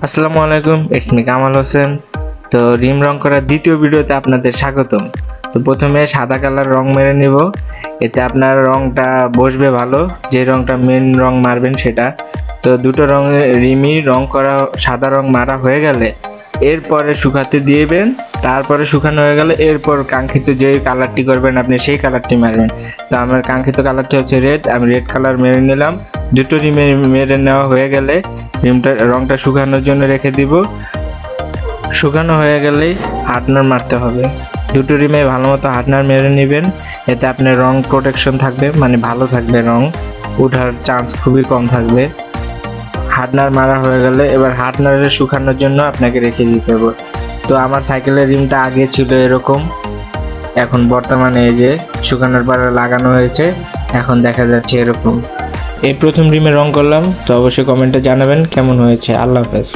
আসসালামু আলাইকুম, it's me Kamal Hossain. তো রিম রং করার দ্বিতীয় ভিডিওতে আপনাদের স্বাগতম। তো প্রথমে সাদা কালার রং মেরে নিব, এতে আপনার রংটা বসবে ভালো, যে রংটা মেন রং মারবেন সেটা। তো দুটো রঙের রিমই রং করা, সাদা রং মারা হয়ে গেলে এরপরে শুকাতে দিবেন। তারপরে শুকানো হয়ে গেলে এরপর কাঙ্ক্ষিত যে কালারটি করবেন আপনি সেই কালারটি মারবেন। তো আমার কাঙ্ক্ষিত কালারটি হচ্ছে রেড, আমি রেড কালার মেরে নিলাম। দুটো রিম মেরে নেওয়া হয়ে গেলে রংটা শুকানোর জন্য রেখে দিব। শুকানো হয়ে গেলেই হার্ডনার মারতে হবে। দুটো রিমে ভালো মতো হার্ডনার মেরে নেবেন, এতে আপনার রং প্রোটেকশন থাকবে, মানে ভালো থাকবে, রং ওঠার চান্স খুবই কম থাকবে। হার্ডনার মারা হয়ে গেলে এবার হার্ডনারে শুকানোর জন্য আপনাকে রেখে দিতে হবে। তো আমার সাইকেলের রিমটা আগে ছিল এরকম, এখন বর্তমানে এই যে শুকানোর পরে লাগানো হয়েছে, এখন দেখা যাচ্ছে এরকম। এই প্রথম রিমে রং করলাম, তো অবশ্যই কমেন্টে জানাবেন কেমন হয়েছে। আল্লাহ হাফেজ।